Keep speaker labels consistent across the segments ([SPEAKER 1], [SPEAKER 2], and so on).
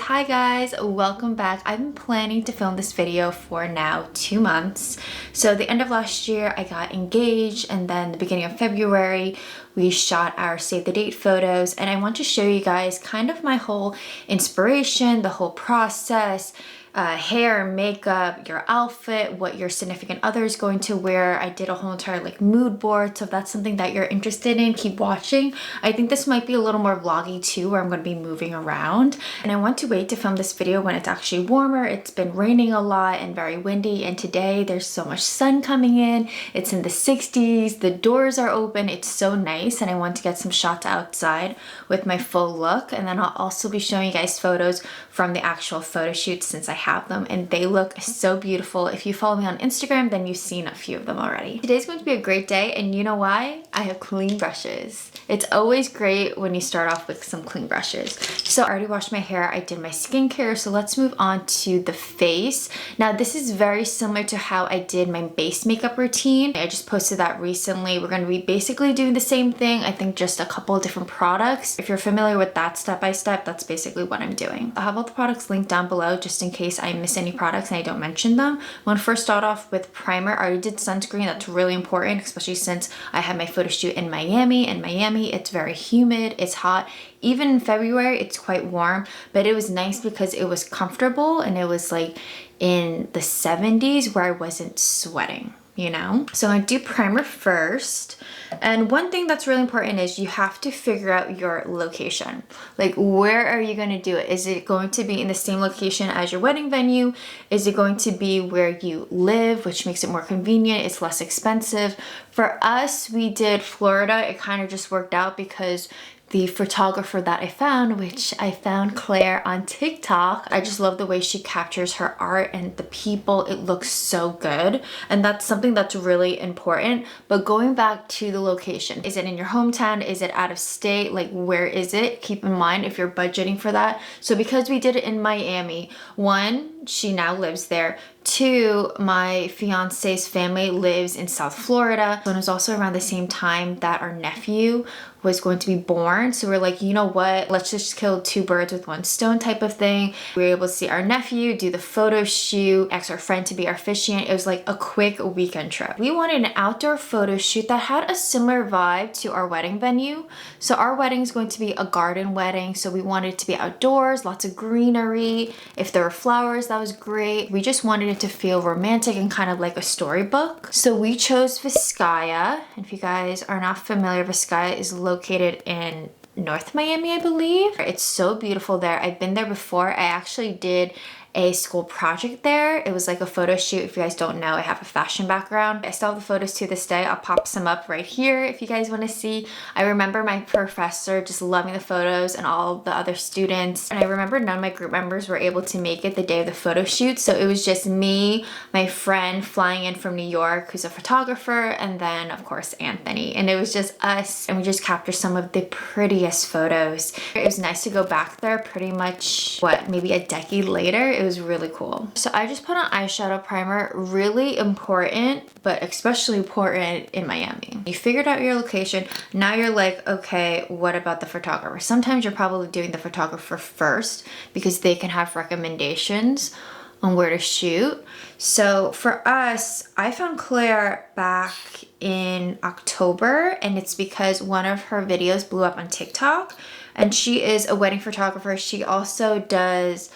[SPEAKER 1] Hi guys, welcome back. I've been planning to film this video for now 2 months. So the end of last year I got engaged, and then the beginning of February we shot our save the date photos, and I want to show you guys kind of my whole inspiration, the whole process, hair, makeup, your outfit, what your significant other is going to wear. I did a whole entire like mood board, so if that's something that you're interested in, keep watching. I think this might be a little more vloggy too, where I'm going to be moving around, and I want to wait to film this video when it's actually warmer. It's been raining a lot and very windy, and today there's so much sun coming in. It's in the 60s, the doors are open, it's so nice, and I want to get some shots outside with my full look. And then I'll also be showing you guys photos from the actual photo shoot since I have them, and they look so beautiful. If you follow me on Instagram, then you've seen a few of them already. Today's going to be a great day, and you know why? I have clean brushes. It's always great when you start off with some clean brushes. So I already washed my hair, I did my skincare, so let's move on to the face. Now this is very similar to how I did my base makeup routine. I just posted that recently. We're going to be basically doing the same thing, I think just a couple of different products. If you're familiar with that step by step, that's basically what I'm doing. I'll have all the products linked down below just in case I miss any products and I don't mention them. I'm going to first start off with primer. I already did sunscreen. That's really important, especially since I had my photo shoot in Miami. In Miami, it's very humid, it's hot. Even in February, it's quite warm, but it was nice because it was comfortable and it was like in the 70s where I wasn't sweating, you know? So I do primer first. And one thing that's really important is you have to figure out your location. Like, where are you going to do it? Is it going to be in the same location as your wedding venue? Is it going to be where you live, which makes it more convenient? It's less expensive. For us, we did Florida. It kind of just worked out because the photographer that I found, which I found Claire on TikTok, I just love the way she captures her art and the people. It looks so good, and that's something that's really important. But going back to the location, is it in your hometown? Is it out of state? Like, where is it? Keep in mind if you're budgeting for that. So because we did it in Miami, one, she now lives there. Two, my fiance's family lives in South Florida. And it was also around the same time that our nephew was going to be born. So we're like, you know what? Let's just kill two birds with one stone type of thing. We were able to see our nephew, do the photo shoot, ask our friend to be our officiant. It was like a quick weekend trip. We wanted an outdoor photo shoot that had a similar vibe to our wedding venue. So our wedding is going to be a garden wedding. So we wanted it to be outdoors, lots of greenery. If there were flowers, that was great. We just wanted it to feel romantic and kind of like a storybook. So we chose Vizcaya. And if you guys are not familiar, Vizcaya is located in North Miami, I believe. It's so beautiful there. I've been there before. I actually did a school project there. It was like a photo shoot. If you guys don't know, I have a fashion background. I still have the photos to this day. I'll pop some up right here if you guys want to see. I remember my professor just loving the photos and all the other students. And I remember none of my group members were able to make it the day of the photo shoot. So it was just me, my friend flying in from New York, who's a photographer, and then of course Anthony. And it was just us, and we just captured some of the prettiest photos. It was nice to go back there pretty much, what, maybe a decade later. It was really cool. So I just put on eyeshadow primer, really important, but especially important in Miami. You figured out your location. Now you're like, okay, what about the photographer? Sometimes you're probably doing the photographer first because they can have recommendations on where to shoot. So for us, I found Claire back in October, and it's because one of her videos blew up on TikTok, and she is a wedding photographer. She also does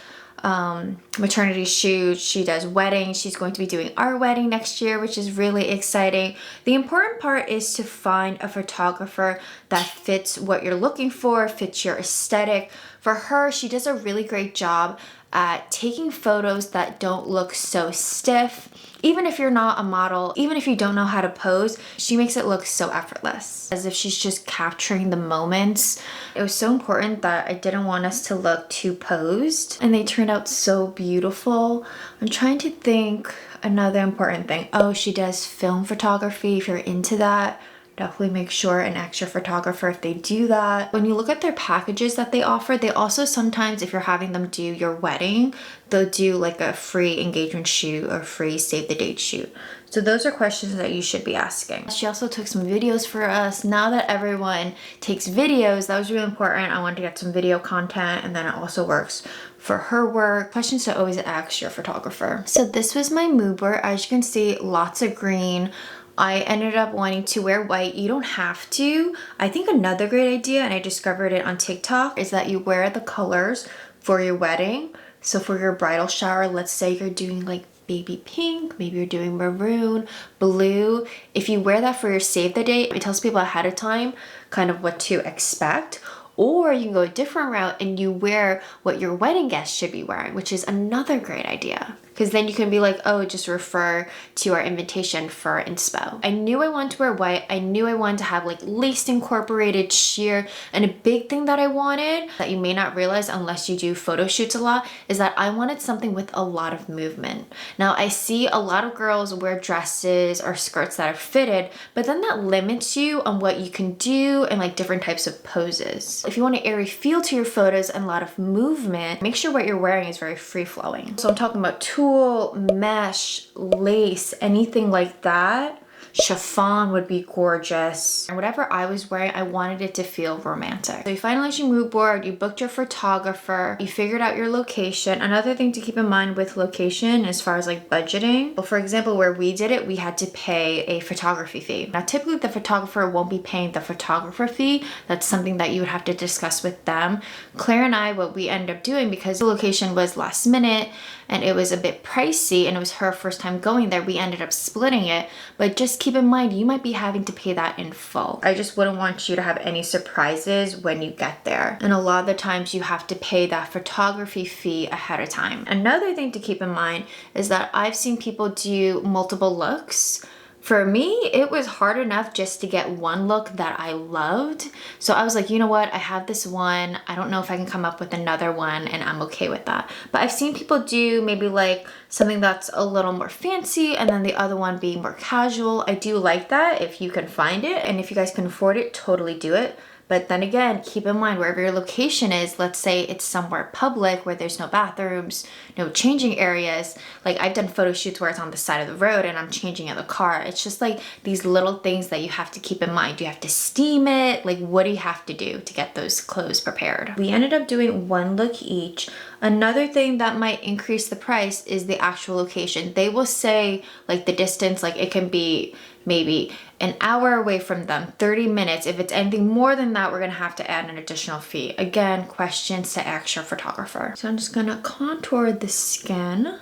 [SPEAKER 1] maternity shoots, she does weddings. She's going to be doing our wedding next year, which is really exciting. The important part is to find a photographer that fits what you're looking for, fits your aesthetic. For her, she does a really great job at taking photos that don't look so stiff. Even if you're not a model, even if you don't know how to pose, she makes it look so effortless, as if she's just capturing the moments. It was so important that I didn't want us to look too posed, and they turned out so beautiful. I'm trying to think another important thing. Oh, she does film photography. If you're into that, definitely make sure and ask your photographer if they do that. When you look at their packages that they offer, they also sometimes, if you're having them do your wedding, they'll do like a free engagement shoot or free save the date shoot. So those are questions that you should be asking. She also took some videos for us. Now that everyone takes videos, that was really important. I wanted to get some video content, and then it also works for her work. Questions to always ask your photographer. So this was my mood board. As you can see, lots of green. I ended up wanting to wear white. You don't have to. I think another great idea, and I discovered it on TikTok, is that you wear the colors for your wedding. So for your bridal shower, let's say you're doing like baby pink, maybe you're doing maroon, blue. If you wear that for your save the date, it tells people ahead of time kind of what to expect. Or you can go a different route and you wear what your wedding guests should be wearing, which is another great idea. Because then you can be like, oh, just refer to our invitation for inspo. I knew I wanted to wear white. I knew I wanted to have like lace incorporated, sheer. And a big thing that I wanted that you may not realize unless you do photo shoots a lot is that I wanted something with a lot of movement. Now I see a lot of girls wear dresses or skirts that are fitted, but then that limits you on what you can do and like different types of poses. If you want an airy feel to your photos and a lot of movement, make sure what you're wearing is very free flowing. So I'm talking about tulle, mesh, lace, anything like that. Chiffon would be gorgeous. And whatever I was wearing, I wanted it to feel romantic. So you finalized your mood board, you booked your photographer, you figured out your location. Another thing to keep in mind with location as far as like budgeting. Well, for example, where we did it, we had to pay a photography fee. Now, typically the photographer won't be paying the photographer fee. That's something that you would have to discuss with them. Claire and I, what we ended up doing, because the location was last minute and it was a bit pricey and it was her first time going there, we ended up splitting it. But just keep in mind, you might be having to pay that in full. I just wouldn't want you to have any surprises when you get there. And a lot of the times you have to pay that photography fee ahead of time. Another thing to keep in mind is that I've seen people do multiple looks. For me, it was hard enough just to get one look that I loved. So I was like, you know what? I have this one. I don't know if I can come up with another one and I'm okay with that. But I've seen people do maybe like something that's a little more fancy and then the other one being more casual. I do like that if you can find it. And if you guys can afford it, totally do it. But then again, keep in mind wherever your location is, let's say it's somewhere public where there's no bathrooms, no changing areas. Like I've done photo shoots where it's on the side of the road and I'm changing in the car. It's just like these little things that you have to keep in mind. Do you have to steam it? Like what do you have to do to get those clothes prepared? We ended up doing one look each. Another thing that might increase the price is the actual location. They will say like the distance, like it can be maybe an hour away from them, 30 minutes. If it's anything more than that, we're gonna have to add an additional fee. Again, questions to ask your photographer. So I'm just gonna contour the skin.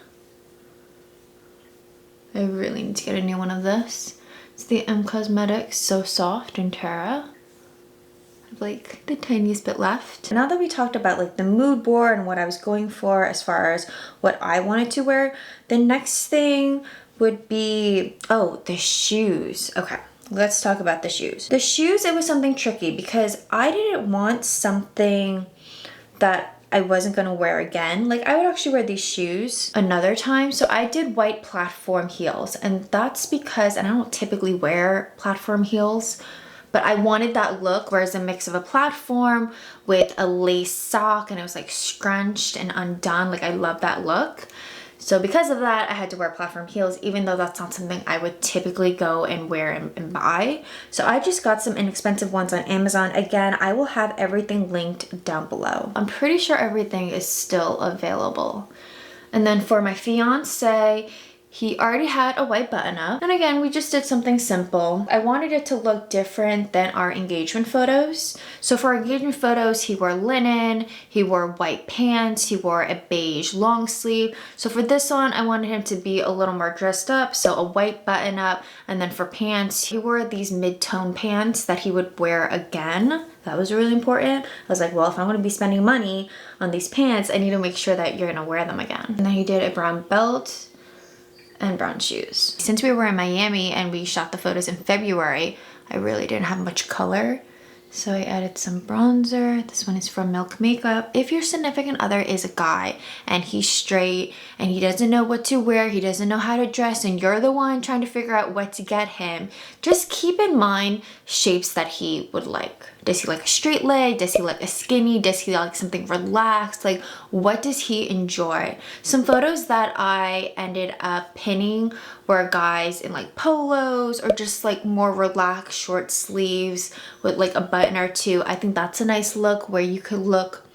[SPEAKER 1] I really need to get a new one of this. It's the M Cosmetics So Soft in Terra. I have like the tiniest bit left. Now that we talked about like the mood board and what I was going for as far as what I wanted to wear, the next thing would be, oh, the shoes. Okay, let's talk about the shoes. The shoes, it was something tricky because I didn't want something that I wasn't gonna wear again. Like I would actually wear these shoes another time. So I did white platform heels, and that's because, and I don't typically wear platform heels, but I wanted that look where it's a mix of a platform with a lace sock and it was like scrunched and undone. Like I love that look. So because of that, I had to wear platform heels, even though that's not something I would typically go and wear and buy. So I just got some inexpensive ones on Amazon. Again, I will have everything linked down below. I'm pretty sure everything is still available. And then for my fiance, he already had a white button up. And again, we just did something simple. I wanted it to look different than our engagement photos. So for our engagement photos, he wore linen, he wore white pants, he wore a beige long sleeve. So for this one, I wanted him to be a little more dressed up. So a white button up. And then for pants, he wore these mid-tone pants that he would wear again. That was really important. I was like, well, if I'm gonna be spending money on these pants, I need to make sure that you're gonna wear them again. And then he did a brown belt and brown shoes. Since we were in Miami and we shot the photos in February, I really didn't have much color. So I added some bronzer. This one is from Milk Makeup. If your significant other is a guy and he's straight and he doesn't know what to wear, he doesn't know how to dress, and you're the one trying to figure out what to get him, just keep in mind shapes that he would like. Does he like a straight leg? Does he like a skinny? Does he like something relaxed? Like, what does he enjoy? Some photos that I ended up pinning were guys in like polos or just like more relaxed short sleeves with like a button or two. I think that's a nice look where you could look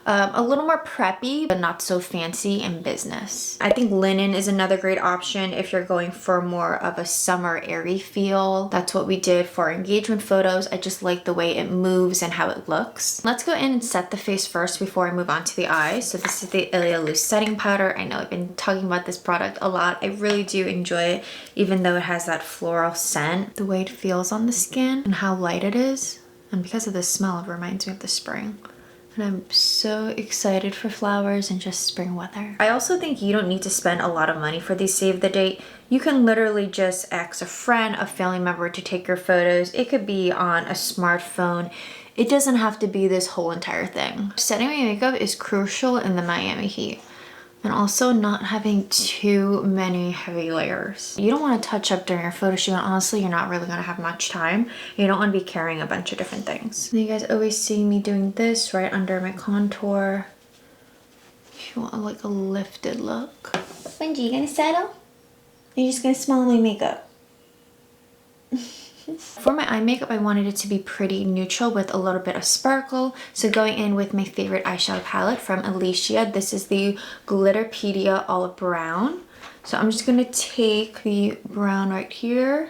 [SPEAKER 1] A little more preppy, but not so fancy and business. I think linen is another great option if you're going for more of a summer airy feel. That's what we did for engagement photos. I just like the way it moves and how it looks. Let's go in and set the face first before I move on to the eyes. So this is the Ilia loose setting powder. I know I've been talking about this product a lot. I really do enjoy it, even though it has that floral scent. The way it feels on the skin and how light it is. And because of the smell, it reminds me of the spring. And I'm so excited for flowers and just spring weather. I also think you don't need to spend a lot of money for these save the date. You can literally just ask a friend, a family member to take your photos. It could be on a smartphone. It doesn't have to be this whole entire thing. Setting my makeup is crucial in the Miami heat. And also not having too many heavy layers. You don't want to touch up during your photo shoot. Honestly, you're not really going to have much time. You don't want to be carrying a bunch of different things. And you guys always see me doing this right under my contour. If you want like a lifted look. Wendy, you gonna settle? You're just gonna smell my makeup. For my eye makeup, I wanted it to be pretty neutral with a little bit of sparkle. So going in with my favorite eyeshadow palette from Unleashia. This is the Glitterpedia Olive Brown. So I'm just gonna take the brown right here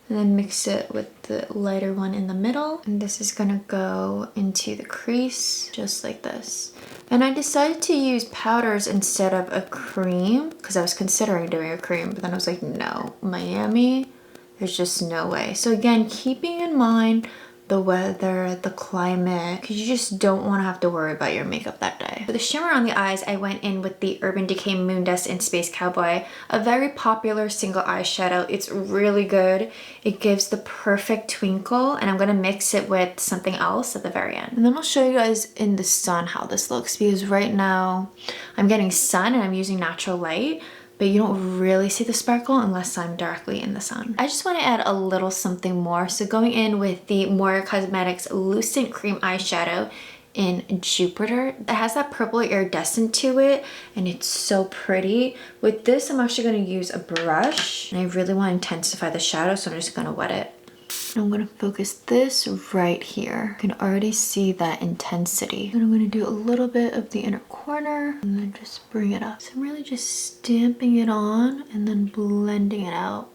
[SPEAKER 1] and then mix it with the lighter one in the middle. And this is gonna go into the crease, just like this. And I decided to use powders instead of a cream because I was considering doing a cream, but then I was like, no, Miami. There's just no way. So again, keeping in mind the weather, the climate, because you just don't want to have to worry about your makeup that day. For the shimmer on the eyes, I went in with the Urban Decay Moondust in Space Cowboy, a very popular single eyeshadow. It's really good. It gives the perfect twinkle, and I'm going to mix it with something else at the very end. And then I'll show you guys in the sun how this looks, because right now I'm getting sun and I'm using natural light, but you don't really see the sparkle unless I'm directly in the sun. I just want to add a little something more. So going in with the Moira Cosmetics Lucent Cream Eyeshadow in Jupiter. It has that purple iridescent to it and it's so pretty. With this, I'm actually going to use a brush and I really want to intensify the shadow, so I'm just going to wet it. I'm going to focus this right here. You can already see that intensity. And I'm going to do a little bit of the inner corner and then just bring it up. So I'm really just stamping it on and then blending it out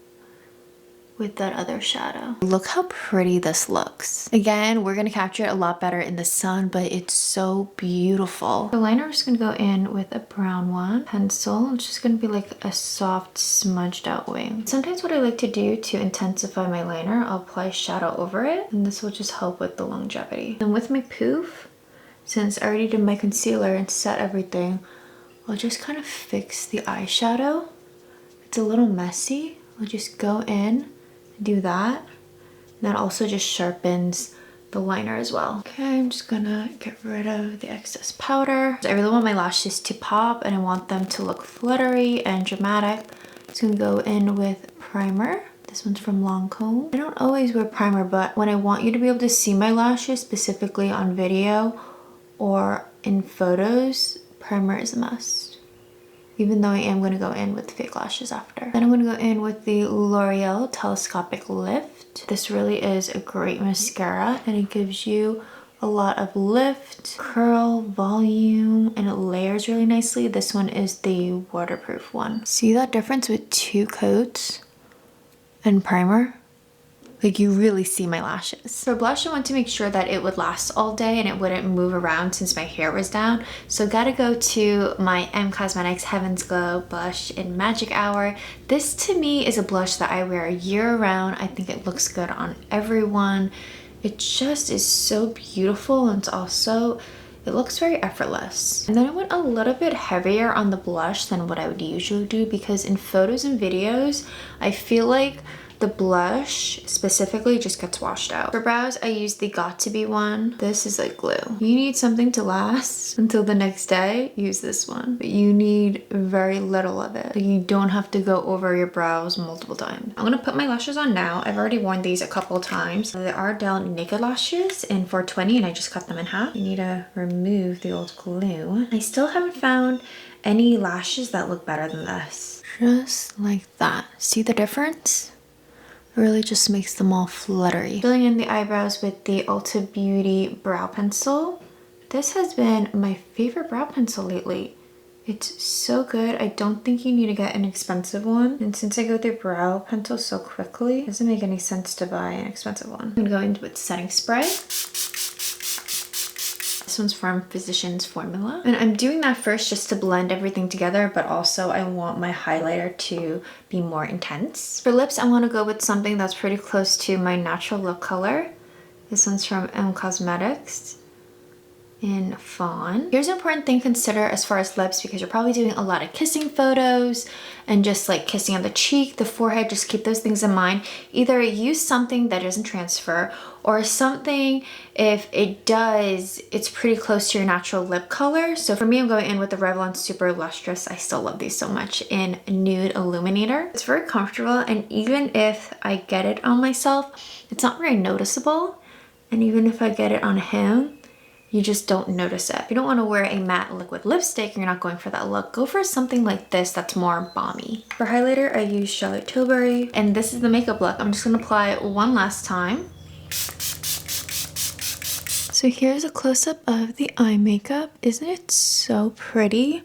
[SPEAKER 1] with that other shadow. Look how pretty this looks. Again, we're going to capture it a lot better in the sun, but it's so beautiful. The liner is going to go in with a brown one. Pencil, it's just going to be like a soft smudged out wing. Sometimes what I like to do to intensify my liner, I'll apply shadow over it, and this will just help with the longevity. And with my poof, since I already did my concealer and set everything, I'll just kind of fix the eyeshadow. It's a little messy. I'll just go in, do that, and that also just sharpens the liner as well. Okay, I'm just gonna get rid of the excess powder. I really want my lashes to pop and I want them to look fluttery and dramatic. Just gonna go in with primer. This one's from Lancome. I don't always wear primer, but when I want you to be able to see my lashes, specifically on video or in photos, primer is a must. Even though I am going to go in with fake lashes after. Then I'm going to go in with the L'Oreal Telescopic Lift. This really is a great mascara and it gives you a lot of lift, curl, volume, and it layers really nicely. This one is the waterproof one. See that difference with 2 coats and primer? Like, you really see my lashes. For blush, I want to make sure that it would last all day and it wouldn't move around since my hair was down. So gotta go to my M Cosmetics Heaven's Glow blush in Magic Hour. This to me is a blush that I wear year round. I think it looks good on everyone. It just is so beautiful, and it's also, it looks very effortless. And then I went a little bit heavier on the blush than what I would usually do, because in photos and videos, I feel like the blush specifically just gets washed out. For brows, I use the Got To Be one. This is like glue. You need something to last until the next day, use this one. But you need very little of it. Like, you don't have to go over your brows multiple times. I'm gonna put my lashes on now. I've already worn these a couple of times. They are Dell Naked Lashes in 420 and I just cut them in half. You need to remove the old glue. I still haven't found any lashes that look better than this. Just like that. See the difference? It really just makes them all fluttery. Filling in the eyebrows with the Ulta Beauty brow pencil. This has been my favorite brow pencil lately. It's so good. I don't think you need to get an expensive one. And since I go through brow pencils so quickly, it doesn't make any sense to buy an expensive one. I'm gonna go in with setting spray. This one's from Physicians Formula. And I'm doing that first just to blend everything together, but also I want my highlighter to be more intense. For lips, I want to go with something that's pretty close to my natural lip color. This one's from M Cosmetics in Fawn. Here's an important thing to consider as far as lips, because you're probably doing a lot of kissing photos and just like kissing on the cheek, the forehead. Just keep those things in mind. Either use something that doesn't transfer, or something, if it does, it's pretty close to your natural lip color. So for me, I'm going in with the Revlon Super Lustrous. I still love these so much, in Nude Illuminator. It's very comfortable, and even if I get it on myself, it's not very noticeable. And even if I get it on him, you just don't notice it. If you don't want to wear a matte liquid lipstick, you're not going for that look, go for something like this that's more balmy. For highlighter, I use Charlotte Tilbury, and this is the makeup look. I'm just gonna apply it one last time. So here's a close-up of the eye makeup. Isn't it so pretty?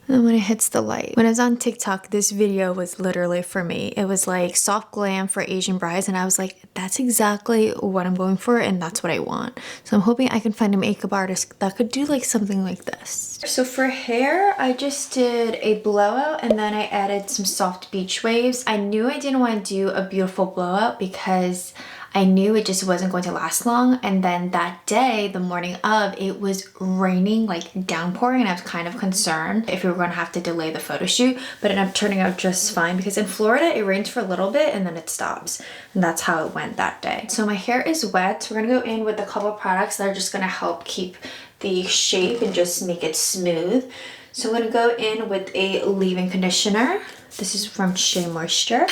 [SPEAKER 1] And then when it hits the light. When I was on TikTok, this video was literally for me. It was like soft glam for Asian brides, and I was like, that's exactly what I'm going for, and that's what I want. So I'm hoping I can find a makeup artist that could do like something like this. So for hair, I just did a blowout, and then I added some soft beach waves. I knew I didn't want to do a beautiful blowout because I knew it just wasn't going to last long. And then that day, the morning of, it was raining, like downpouring, and I was kind of concerned if we were going to have to delay the photo shoot, but it ended up turning out just fine, because in Florida, it rains for a little bit and then it stops. And that's how it went that day. So my hair is wet. So we're gonna go in with a couple of products that are just gonna help keep the shape and just make it smooth. So I'm gonna go in with a leave-in conditioner. This is from Shea Moisture.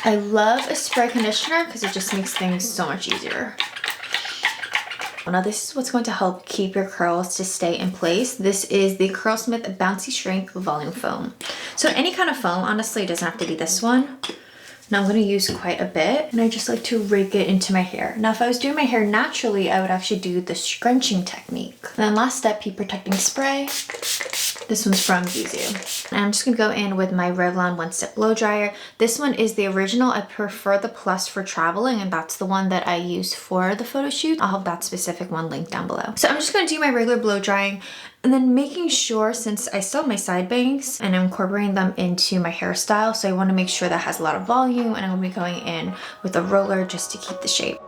[SPEAKER 1] I love a spray conditioner because it just makes things so much easier. Now this is what's going to help keep your curls to stay in place. This is the Curlsmith Bouncy Strength Volume Foam. So any kind of foam, honestly, it doesn't have to be this one. Now I'm going to use quite a bit, and I just like to rake it into my hair. Now if I was doing my hair naturally, I would actually do the scrunching technique. And then last step, heat protecting spray. This one's from Yuzu. And I'm just gonna go in with my Revlon One Step Blow Dryer. This one is the original. I prefer the Plus for traveling, and that's the one that I use for the photo shoot. I'll have that specific one linked down below. So I'm just gonna do my regular blow drying, and then making sure, since I still have my side bangs and I'm incorporating them into my hairstyle, so I wanna make sure that has a lot of volume, and I'm gonna be going in with a roller just to keep the shape.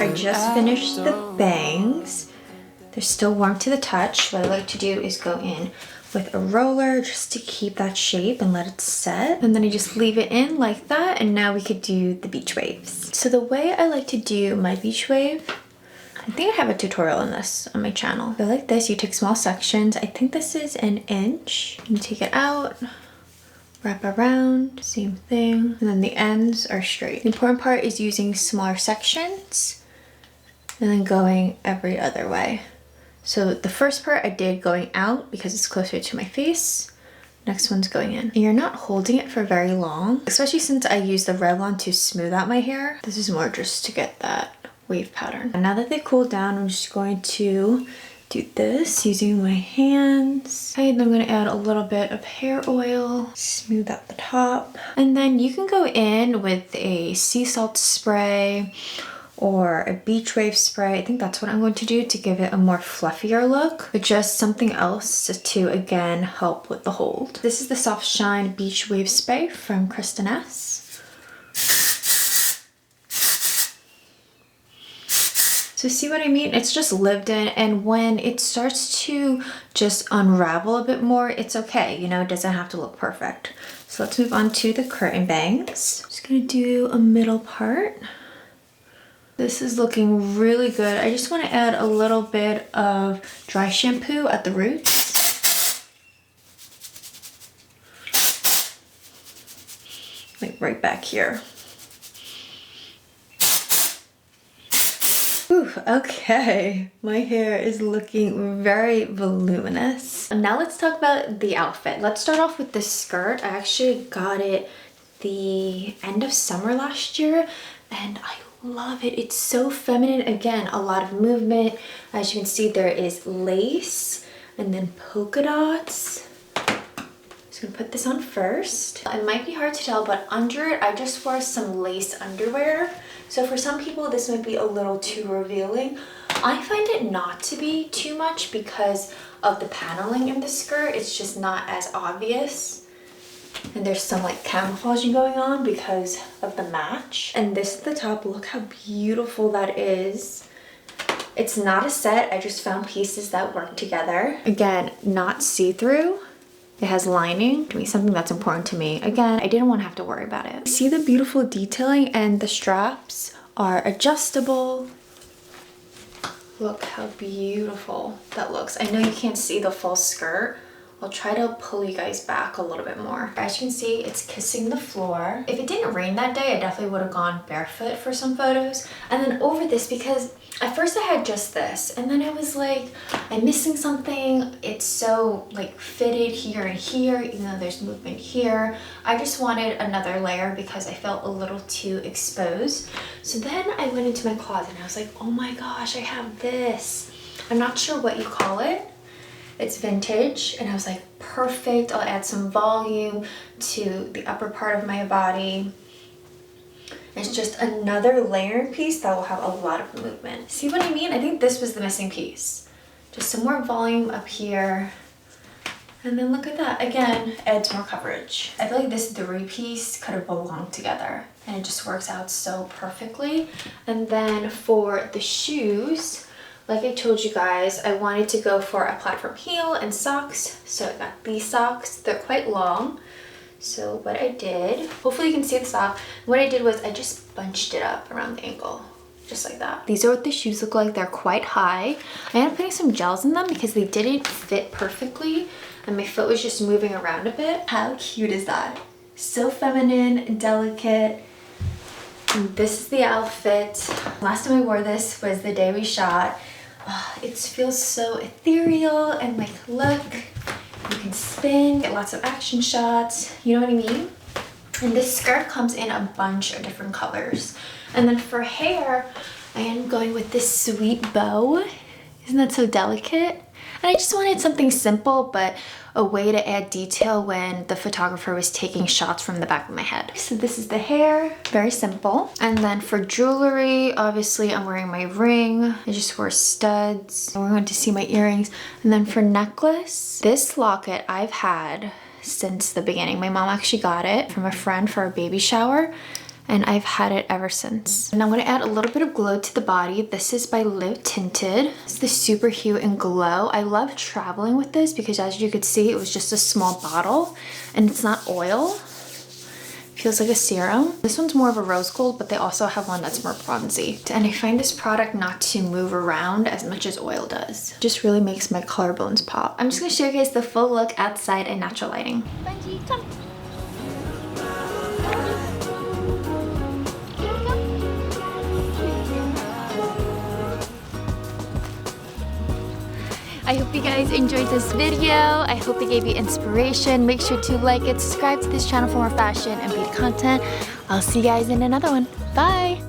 [SPEAKER 1] I just finished the bangs. They're still warm to the touch. What I like to do is go in with a roller just to keep that shape and let it set. And then I just leave it in like that. And now we could do the beach waves. So the way I like to do my beach wave, I think I have a tutorial on this on my channel. So like this, you take small sections. I think this is an inch. You take it out, wrap around, same thing, and then the ends are straight. The important part is using smaller sections and then going every other way. So the first part I did going out because it's closer to my face. Next one's going in. And you're not holding it for very long, especially since I use the Revlon to smooth out my hair. This is more just to get that wave pattern. And now that they cool down, I'm just going to do this using my hands. Okay, then I'm gonna add a little bit of hair oil, smooth out the top. And then you can go in with a sea salt spray or a beach wave spray. I think that's what I'm going to do to give it a more fluffier look, but just something else to again help with the hold. This is the Soft Shine Beach Wave Spray from Kristen S. So see what I mean? It's just lived in, and when it starts to just unravel a bit more, it's okay, you know, it doesn't have to look perfect. So let's move on to the curtain bangs. Just gonna do a middle part. This is looking really good. I just want to add a little bit of dry shampoo at the roots. right back here. Ooh, okay, my hair is looking very voluminous. Now let's talk about the outfit. Let's start off with this skirt. I actually got it the end of summer last year and I love it. It's so feminine. Again, a lot of movement. As you can see, there is lace and then polka dots. Just gonna put this on first. It might be hard to tell, but under it, I just wore some lace underwear. So for some people, this might be a little too revealing. I find it not to be too much because of the paneling in the skirt. It's just not as obvious. And there's some like camouflaging going on because of the match. And this is the top. Look how beautiful that is. It's not a set. I just found pieces that work together. Again, not see-through. It has lining, something that's important to me. Again, I didn't want to have to worry about it. See the beautiful detailing, and the straps are adjustable. Look how beautiful that looks. I know you can't see the full skirt. I'll try to pull you guys back a little bit more. As you can see, it's kissing the floor. If it didn't rain that day, I definitely would have gone barefoot for some photos. And then over this, because at first I had just this, and then I was like, I'm missing something. It's so like fitted here and here, even though there's movement here. I just wanted another layer because I felt a little too exposed. So then I went into my closet and I was like, oh my gosh, I have this. I'm not sure what you call it. It's vintage, and I was like, perfect. I'll add some volume to the upper part of my body. It's just another layering piece that will have a lot of movement. See what I mean? I think this was the missing piece. Just some more volume up here. And then look at that. Again, adds more coverage. I feel like this three-piece could have belonged together, and it just works out so perfectly. And then for the shoes, like I told you guys, I wanted to go for a platform heel and socks. So I got these socks. They're quite long. So what I did, hopefully you can see the sock. What I did was I just bunched it up around the ankle, just like that. These are what the shoes look like. They're quite high. I ended up putting some gels in them because they didn't fit perfectly and my foot was just moving around a bit. How cute is that? So feminine, delicate. And this is the outfit. Last time I wore this was the day we shot. It feels so ethereal and like, look, you can spin, get lots of action shots, you know what I mean? And this skirt comes in a bunch of different colors. And then for hair, I am going with this sweet bow. Isn't that so delicate? And I just wanted something simple, but a way to add detail when the photographer was taking shots from the back of my head. So this is the hair, very simple. And then for jewelry, obviously I'm wearing my ring. I just wore studs. We're going to see my earrings. And then for necklace, this locket I've had since the beginning. My mom actually got it from a friend for a baby shower, and I've had it ever since. And I'm gonna add a little bit of glow to the body. This is by Tinted. It's the Super Hue and Glow. I love traveling with this because as you could see, it was just a small bottle and it's not oil. Feels like a serum. This one's more of a rose gold, but they also have one that's more bronzy. And I find this product not to move around as much as oil does. It just really makes my collarbones pop. I'm just gonna show you guys the full look outside in natural lighting. Benji, come. I hope you guys enjoyed this video. I hope it gave you inspiration. Make sure to like it, subscribe to this channel for more fashion and beauty content. I'll see you guys in another one. Bye!